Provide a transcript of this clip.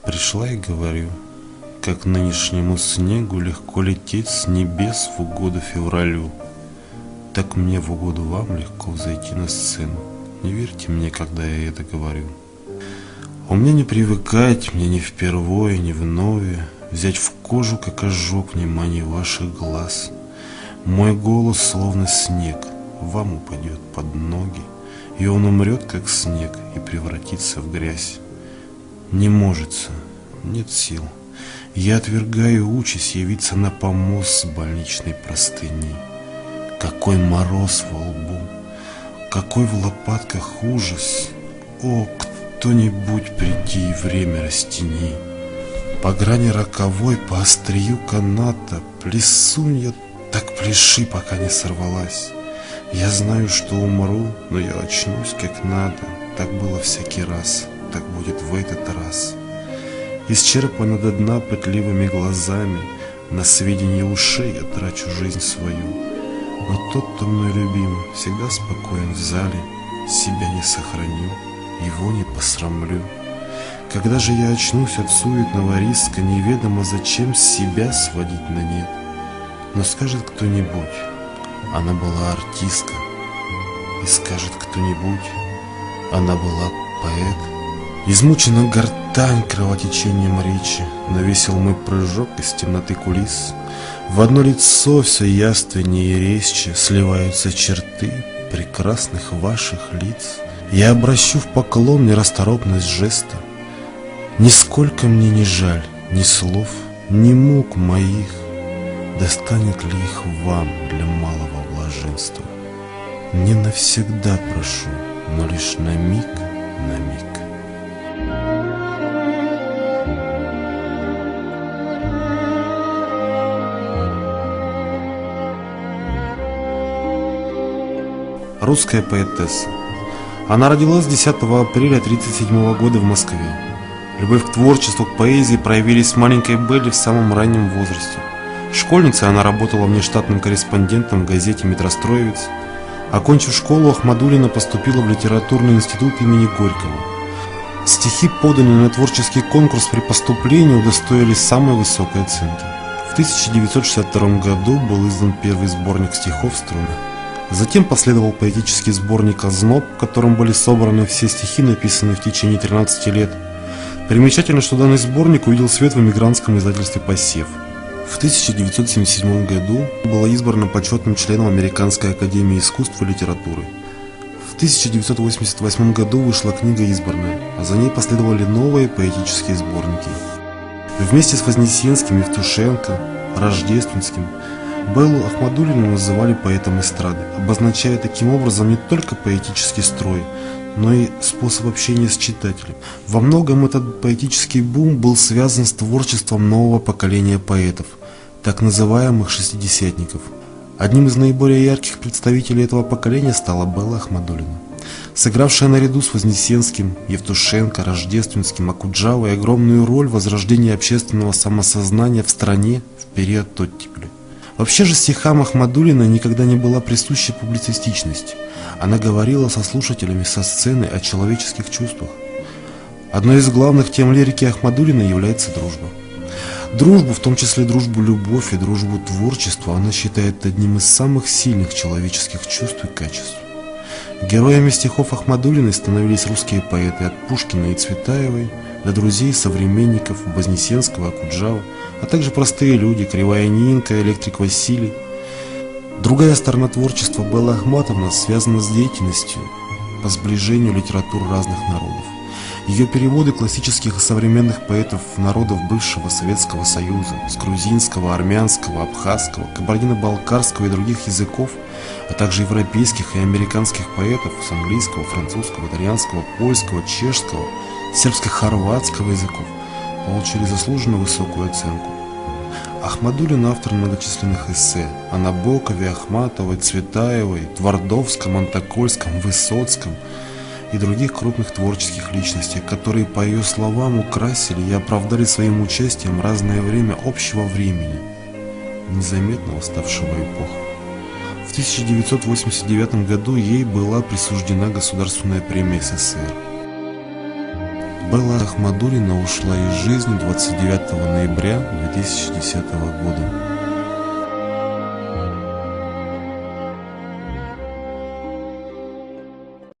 Пришла и говорю, как нынешнему снегу легко лететь с небес в угоду февралю, так мне в угоду вам легко взойти на сцену. Не верьте мне, когда я это говорю. У меня не привыкать, мне не впервые, не вновь взять в кожу, как ожог, внимание ваших глаз. Мой голос, словно снег, вам упадет под ноги, и он умрет, как снег, и превратится в грязь. Не можется, нет сил. Я отвергаю участь явиться на помост с больничной простыней. Какой мороз во лбу, какой в лопатках ужас. О, кто-нибудь приди и время растяни. По грани роковой, по острию каната плесунья, так пляши, пока не сорвалась. Я знаю, что умру, но я очнусь как надо. Так было всякий раз, так будет в этот раз. Исчерпана до дна пытливыми глазами, на сведения ушей я трачу жизнь свою. Но тот, кто мной любим, всегда спокоен в зале, себя не сохраню, его не посрамлю. Когда же я очнусь от суетного риска, неведомо зачем себя сводить на нет. Но скажет кто-нибудь, она была артистка, и скажет кто-нибудь, она была поэт. Измучена гортань кровотечением речи, но весел мой прыжок из темноты кулис. В одно лицо все явственнее и резче сливаются черты прекрасных ваших лиц. Я обращу в поклон нерасторопность жеста. Нисколько мне не жаль ни слов, ни мук моих. Достанет ли их вам для малого блаженства? Не навсегда прошу, но лишь на миг, на миг. Русская поэтесса. Она родилась 10 апреля 1937 года в Москве. Любовь к творчеству, к поэзии проявились в маленькой Белле в самом раннем возрасте. Школьницей она работала внештатным корреспондентом в газете «Метростроевец». Окончив школу, Ахмадуллина поступила в литературный институт имени Горького. Стихи, поданные на творческий конкурс при поступлении, удостоились самой высокой оценки. В 1962 году был издан первый сборник стихов «Струны». Затем последовал поэтический сборник «Озноб», в котором были собраны все стихи, написанные в течение 13 лет. Примечательно, что данный сборник увидел свет в эмигрантском издательстве «Посев». В 1977 году была избрана почетным членом Американской академии искусств и литературы. В 1988 году вышла книга «Избранная», а за ней последовали новые поэтические сборники. Вместе с Вознесенским, Евтушенко, Рождественским Беллу Ахмадуллину называли поэтом эстрады, обозначая таким образом не только поэтический строй, но и способ общения с читателем. Во многом этот поэтический бум был связан с творчеством нового поколения поэтов, так называемых шестидесятников. Одним из наиболее ярких представителей этого поколения стала Белла Ахмадуллина, сыгравшая наряду с Вознесенским, Евтушенко, Рождественским, Окуджавой огромную роль в возрождении общественного самосознания в стране в период оттепели. Вообще же стихам Ахмадуллиной никогда не была присуща публицистичность. Она говорила со слушателями со сцены о человеческих чувствах. Одной из главных тем лирики Ахмадуллиной является дружба. Дружбу, в том числе дружбу-любовь и дружбу творчества, она считает одним из самых сильных человеческих чувств и качеств. Героями стихов Ахмадуллиной становились русские поэты от Пушкина и Цветаевой до друзей, современников Вознесенского, Окуджавы, а также простые люди, Кривая Нинка, Электрик Василий. Другая сторона творчества Беллы Ахматовны связана с деятельностью по сближению литератур разных народов. Ее переводы классических и современных поэтов народов бывшего Советского Союза, с грузинского, армянского, абхазского, кабардино-балкарского и других языков, а также европейских и американских поэтов с английского, французского, итальянского, польского, чешского, сербско-хорватского языков, получили заслуженно высокую оценку. Ахмадуллина автор многочисленных эссе о Набокове, Ахматовой, Цветаевой, Твардовском, Антокольском, Высоцком и других крупных творческих личностей, которые, по ее словам, украсили и оправдали своим участием разное время общего времени, незаметно уставшего эпохи. В 1989 году ей была присуждена Государственная премия СССР. Белла Ахмадуллина ушла из жизни 29 ноября 2010 года.